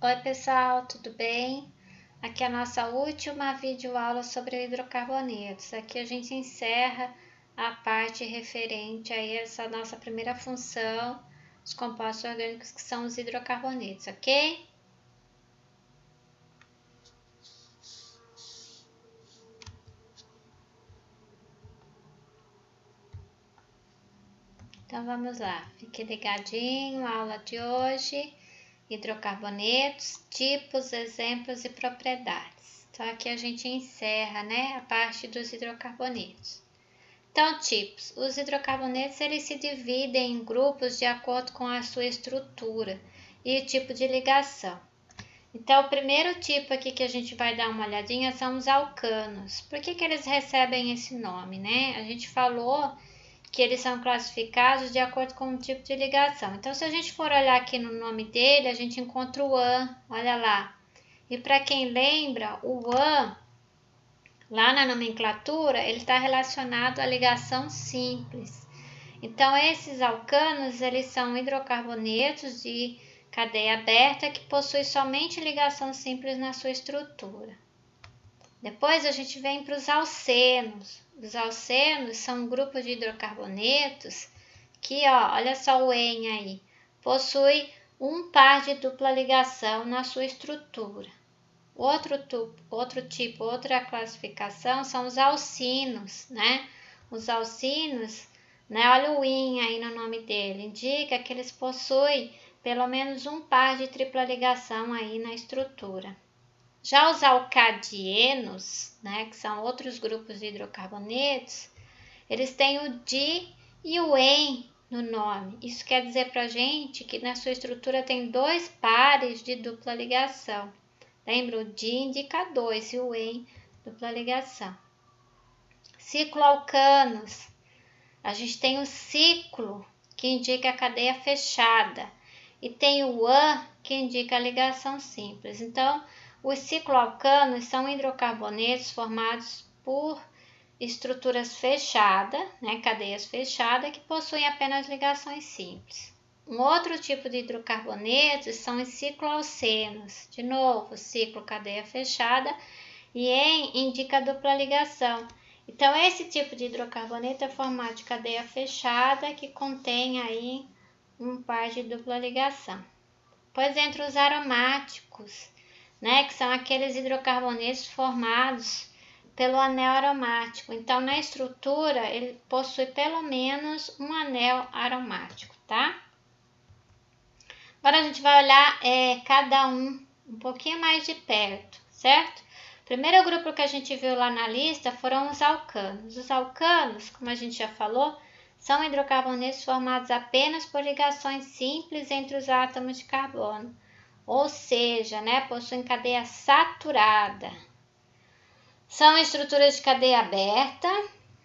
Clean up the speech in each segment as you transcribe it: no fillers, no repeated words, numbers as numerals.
Oi pessoal, tudo bem? Aqui é a nossa última videoaula sobre hidrocarbonetos. Aqui a gente encerra a parte referente a essa nossa primeira função, os compostos orgânicos que são os hidrocarbonetos, ok? Então vamos lá, fique ligadinho, a aula de hoje, hidrocarbonetos, tipos, exemplos e propriedades. Então aqui a gente encerra, né, a parte dos hidrocarbonetos. Então, tipos. Os hidrocarbonetos eles se dividem em grupos de acordo com a sua estrutura e o tipo de ligação. Então, o primeiro tipo aqui que a gente vai dar uma olhadinha são os alcanos. Por que eles recebem esse nome, né? A gente falou que eles são classificados de acordo com o tipo de ligação. Então, se a gente for olhar aqui no nome dele, a gente encontra o AN, olha lá. E para quem lembra, o AN, lá na nomenclatura, ele está relacionado à ligação simples. Então, esses alcanos, eles são hidrocarbonetos de cadeia aberta que possuem somente ligação simples na sua estrutura. Depois a gente vem para os alcenos. Os alcenos são um grupo de hidrocarbonetos que, olha só o EN aí, possui um par de dupla ligação na sua estrutura. Outra classificação são os alcinos, né? Os alcinos, né? Olha o IN aí no nome dele, indica que eles possuem pelo menos um par de tripla ligação aí na estrutura. Já os alcadienos, né? Que são outros grupos de hidrocarbonetos, eles têm o di e o en no nome. Isso quer dizer pra gente que na sua estrutura tem dois pares de dupla ligação. Lembra? O di indica 2 e o en, dupla ligação. Cicloalcanos. A gente tem o ciclo, que indica a cadeia fechada. E tem o an, que indica a ligação simples. Então, os cicloalcanos são hidrocarbonetos formados por estruturas fechadas, né, cadeias fechadas, que possuem apenas ligações simples. Um outro tipo de hidrocarbonetos são os cicloalcenos. De novo, ciclo, cadeia fechada, e en indica dupla ligação. Então, esse tipo de hidrocarboneto é formado de cadeia fechada que contém aí um par de dupla ligação. Pois entre os aromáticos, né, que são aqueles hidrocarbonetos formados pelo anel aromático. Então, na estrutura, ele possui pelo menos um anel aromático, tá? Agora a gente vai olhar cada um pouquinho mais de perto, certo? O primeiro grupo que a gente viu lá na lista foram os alcanos. Os alcanos, como a gente já falou, são hidrocarbonetos formados apenas por ligações simples entre os átomos de carbono, ou seja, né, possuem cadeia saturada. São estruturas de cadeia aberta,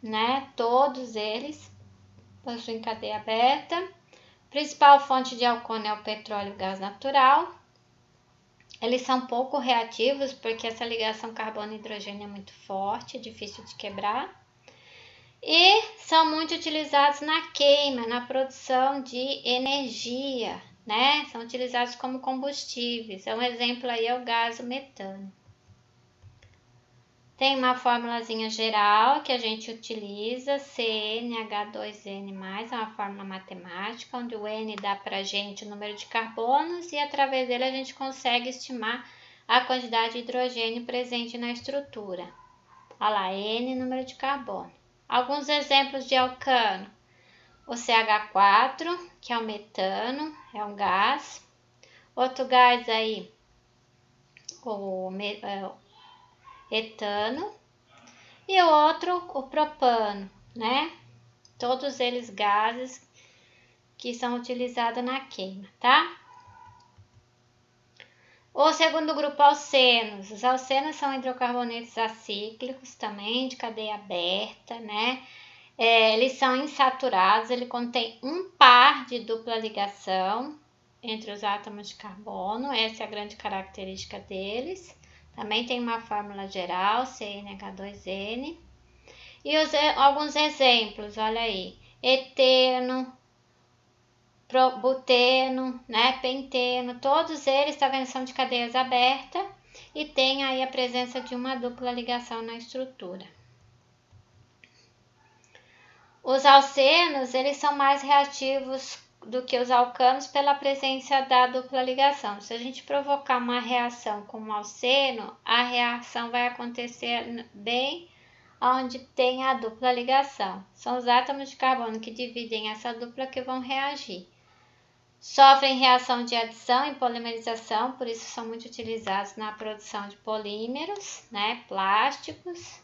né, todos eles possuem cadeia aberta. Principal fonte de alcano é o petróleo e o gás natural. Eles são pouco reativos porque essa ligação carbono-hidrogênio é muito forte, é difícil de quebrar. E são muito utilizados na queima, na produção de energia, né? São utilizados como combustíveis. Um exemplo aí é o gás, o metano. Tem uma formulazinha geral que a gente utiliza, CnH2n+, é uma fórmula matemática, onde o N dá pra gente o número de carbonos e através dele a gente consegue estimar a quantidade de hidrogênio presente na estrutura. Olha lá, N, número de carbono. Alguns exemplos de alcano. O CH4, que é o metano, é um gás. Outro gás aí, o etano, e o outro, o propano, né? Todos eles gases que são utilizados na queima, tá? O segundo grupo, alcenos. Os alcenos são hidrocarbonetos acíclicos também, de cadeia aberta, né? Eles são insaturados, ele contém um par de dupla ligação entre os átomos de carbono, essa é a grande característica deles. Também tem uma fórmula geral, CnH2n. E alguns exemplos, olha aí. Eteno, buteno, né, penteno, todos eles, tá vendo, são de cadeias abertas e tem aí a presença de uma dupla ligação na estrutura. Os alcenos, eles são mais reativos do que os alcanos pela presença da dupla ligação. Se a gente provocar uma reação com um alceno, a reação vai acontecer bem onde tem a dupla ligação. São os átomos de carbono que dividem essa dupla que vão reagir. Sofrem reação de adição e polimerização, por isso são muito utilizados na produção de polímeros, né, plásticos.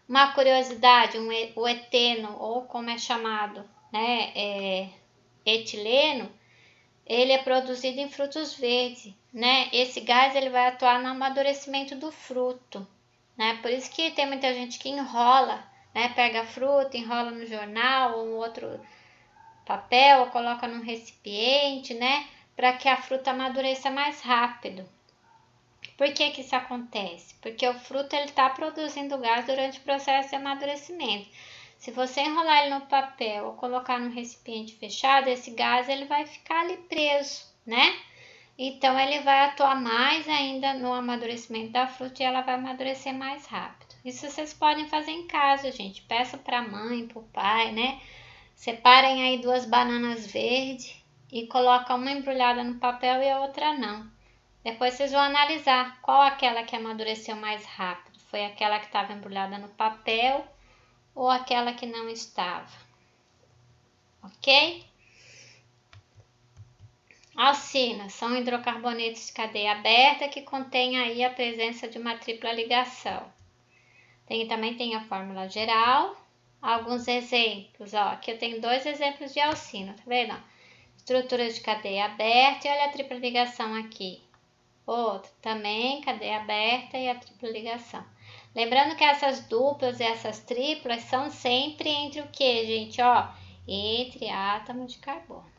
Uma curiosidade, o eteno, ou como é chamado, né, etileno, ele é produzido em frutos verdes, né? Esse gás ele vai atuar no amadurecimento do fruto, né? Por isso que tem muita gente que enrola, né? Pega a fruta, enrola no jornal ou outro papel, ou coloca num recipiente, né? Para que a fruta amadureça mais rápido. Por que que isso acontece? Porque o fruto ele está produzindo gás durante o processo de amadurecimento. Se você enrolar ele no papel ou colocar num recipiente fechado, esse gás ele vai ficar ali preso, né? Então ele vai atuar mais ainda no amadurecimento da fruta e ela vai amadurecer mais rápido. Isso vocês podem fazer em casa, gente. Peça para a mãe, para o pai, né? Separem aí 2 bananas verdes e coloca uma embrulhada no papel e a outra não. Depois vocês vão analisar qual aquela que amadureceu mais rápido. Foi aquela que estava embrulhada no papel ou aquela que não estava. Ok? Alcinas são hidrocarbonetos de cadeia aberta que contém aí a presença de uma tripla ligação. Também tem a fórmula geral. Alguns exemplos, ó. Aqui eu tenho 2 exemplos de alcina, tá vendo? Estrutura de cadeia aberta e olha a tripla ligação aqui. Outro também, cadeia aberta e a tripla ligação. Lembrando que essas duplas e essas triplas são sempre entre o que, gente? Ó, entre átomos de carbono.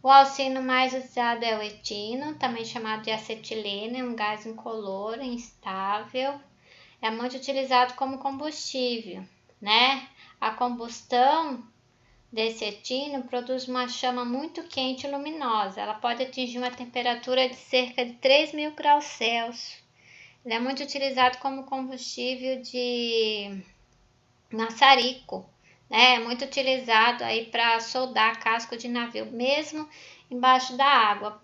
O alcino mais usado é o etino, também chamado de acetileno, é um gás incolor, instável. É muito utilizado como combustível, né? A combustão desse etino produz uma chama muito quente e luminosa. Ela pode atingir uma temperatura de cerca de 3.000 graus Celsius. Ele é muito utilizado como combustível de maçarico, né? É muito utilizado aí para soldar casco de navio, mesmo embaixo da água,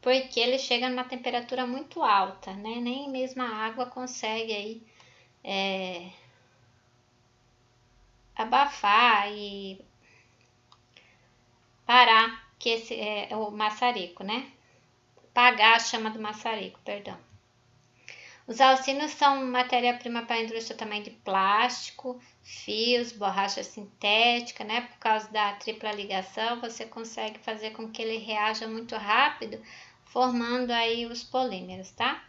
porque ele chega numa temperatura muito alta, né? Nem mesmo a água consegue aí abafar e parar que esse é o maçarico, né? Apagar a chama do maçarico, perdão. Os alcinos são matéria-prima para a indústria também de plástico, fios, borracha sintética, né? Por causa da tripla ligação, você consegue fazer com que ele reaja muito rápido, formando aí os polímeros, tá?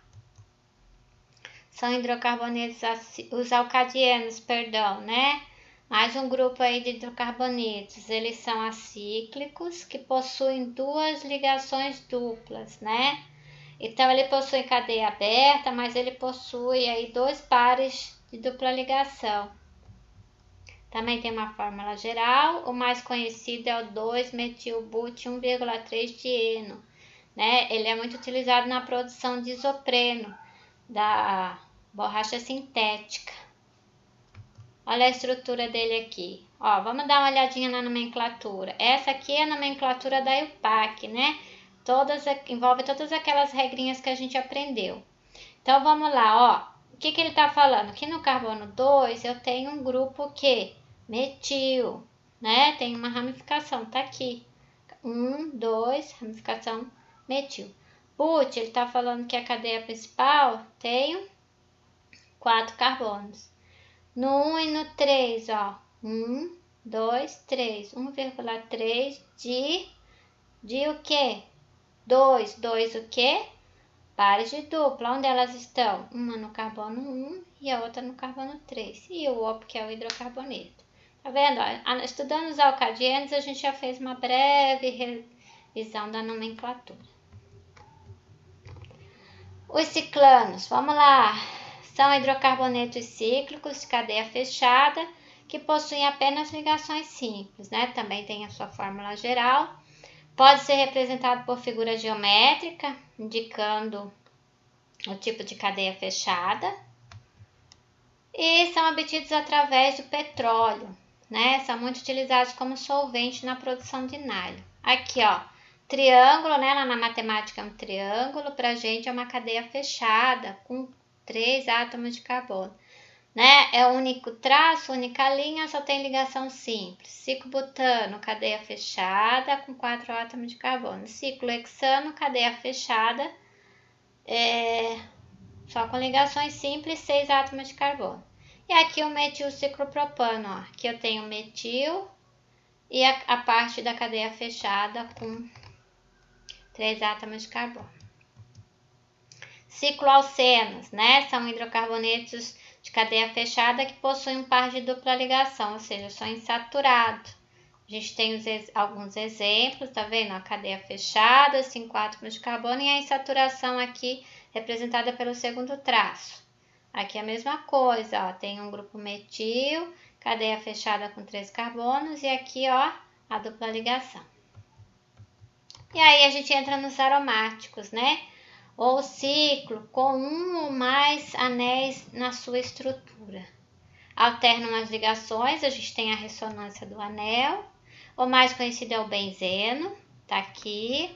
São hidrocarbonetos, os alcadianos, perdão, né? Mais um grupo aí de hidrocarbonetos. Eles são acíclicos, que possuem 2 ligações duplas, né? Então, ele possui cadeia aberta, mas ele possui aí 2 pares de dupla ligação. Também tem uma fórmula geral. O mais conhecido é o 2-metilbut 1,3-dieno, né? Ele é muito utilizado na produção de isopreno, da borracha sintética. Olha a estrutura dele aqui. Ó, vamos dar uma olhadinha na nomenclatura. Essa aqui é a nomenclatura da IUPAC, né? Envolve todas aquelas regrinhas que a gente aprendeu. Então, vamos lá, ó. O que ele está falando? Que no carbono 2 eu tenho um grupo que? Metil, né? Tem uma ramificação, tá aqui. 1, 2, ramificação metil. But, ele está falando que a cadeia principal tem 4 carbonos. No 1 e no 3, ó. 1, 2, 3. 1,3 de o quê? 2 o quê? Pares de dupla. Onde elas estão? Uma no carbono 1 e a outra no carbono 3. E o outro que é o hidrocarboneto. Tá vendo? Estudando os alcadianos, a gente já fez uma breve revisão da nomenclatura. Os ciclanos, vamos lá. São hidrocarbonetos cíclicos de cadeia fechada que possuem apenas ligações simples, né? Também tem a sua fórmula geral. Pode ser representado por figura geométrica, indicando o tipo de cadeia fechada. E são obtidos através do petróleo, né? São muito utilizados como solvente na produção de nylon. Aqui, ó, triângulo, né? Lá na matemática é um triângulo, pra gente é uma cadeia fechada com 3 átomos de carbono, né? É o único traço, única linha, só tem ligação simples. Ciclo butano, cadeia fechada com 4 átomos de carbono. Ciclo hexano, cadeia fechada, só com ligações simples, 6 átomos de carbono. E aqui o metil ciclopropano, ó. Aqui eu tenho metil e a parte da cadeia fechada com 3 átomos de carbono. Cicloalcenos, né? São hidrocarbonetos de cadeia fechada que possuem um par de dupla ligação, ou seja, são insaturados. A gente tem alguns exemplos, tá vendo? A cadeia fechada, 5 átomos de carbono e a insaturação aqui representada pelo segundo traço. Aqui é a mesma coisa, ó, tem um grupo metil, cadeia fechada com 3 carbonos e aqui, ó, a dupla ligação. E aí a gente entra nos aromáticos, né? Ou ciclo com um ou mais anéis na sua estrutura. Alternam as ligações, a gente tem a ressonância do anel. O mais conhecido é o benzeno, tá aqui.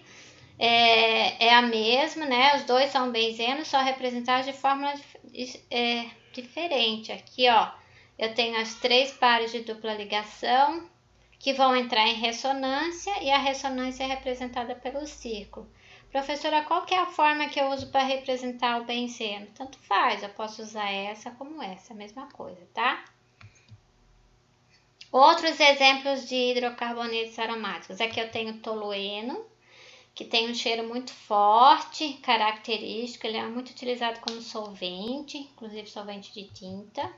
É a mesma, né? Os dois são benzenos, só representados de forma diferente. Aqui, ó, eu tenho as 3 pares de dupla ligação que vão entrar em ressonância e a ressonância é representada pelo círculo. Professora, qual que é a forma que eu uso para representar o benzeno? Tanto faz, eu posso usar essa como essa, a mesma coisa, tá? Outros exemplos de hidrocarbonetos aromáticos. Aqui eu tenho tolueno, que tem um cheiro muito forte, característico, ele é muito utilizado como solvente, inclusive solvente de tinta.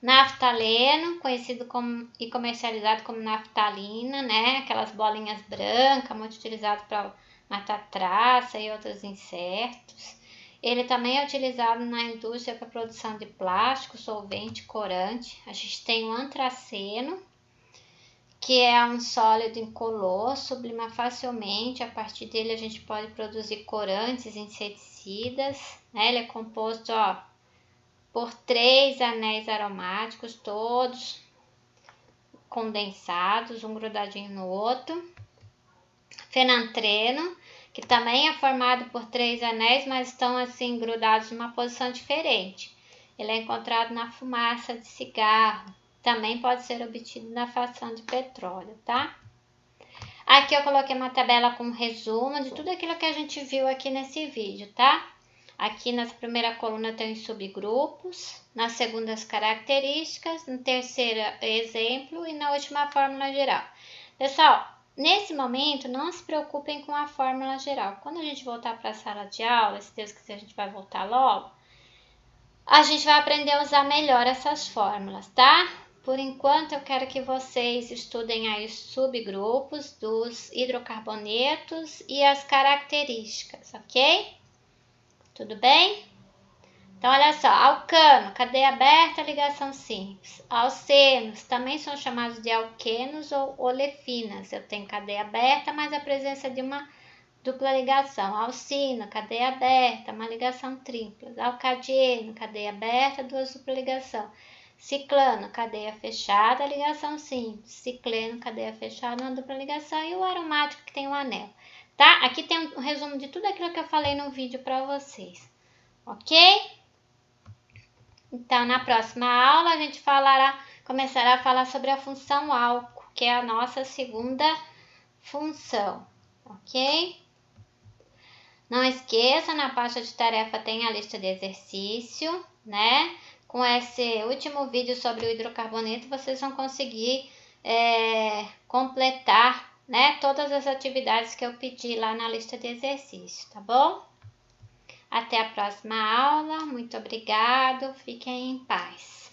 Naftaleno, conhecido como e comercializado como naftalina, né? Aquelas bolinhas brancas, muito utilizado para matar traça e outros insetos. Ele também é utilizado na indústria para produção de plástico, solvente, corante. A gente tem o antraceno, que é um sólido incolor, sublima facilmente. A partir dele a gente pode produzir corantes, inseticidas, né? Ele é composto, ó, por 3 anéis aromáticos, todos condensados, um grudadinho no outro. Fenantreno, que também é formado por 3 anéis, mas estão assim grudados numa posição diferente. Ele é encontrado na fumaça de cigarro. Também pode ser obtido na fração de petróleo, tá? Aqui eu coloquei uma tabela com um resumo de tudo aquilo que a gente viu aqui nesse vídeo, tá? Aqui nessa primeira coluna tem os subgrupos, na segunda as características, no terceiro exemplo e na última a fórmula geral. Pessoal, nesse momento não se preocupem com a fórmula geral. Quando a gente voltar para a sala de aula, se Deus quiser a gente vai voltar logo, a gente vai aprender a usar melhor essas fórmulas, tá? Por enquanto eu quero que vocês estudem aí os subgrupos dos hidrocarbonetos e as características, ok? Tudo bem? Então, olha só, alcano, cadeia aberta, ligação simples. Alcenos, também são chamados de alquenos ou olefinas. Eu tenho cadeia aberta, mas a presença de uma dupla ligação. Alcino, cadeia aberta, uma ligação tripla. Alcadieno, cadeia aberta, 2 dupla ligação. Ciclano, cadeia fechada, ligação simples. Cicleno, cadeia fechada, uma dupla ligação. E o aromático que tem um anel. Tá? Aqui tem um resumo de tudo aquilo que eu falei no vídeo para vocês, ok? Então, na próxima aula, a gente começará a falar sobre a função álcool, que é a nossa segunda função, ok? Não esqueça, na pasta de tarefa tem a lista de exercício, né? Com esse último vídeo sobre o hidrocarboneto, vocês vão conseguir completar, né, todas as atividades que eu pedi lá na lista de exercício, tá bom? Até a próxima aula, muito obrigado, fiquem em paz.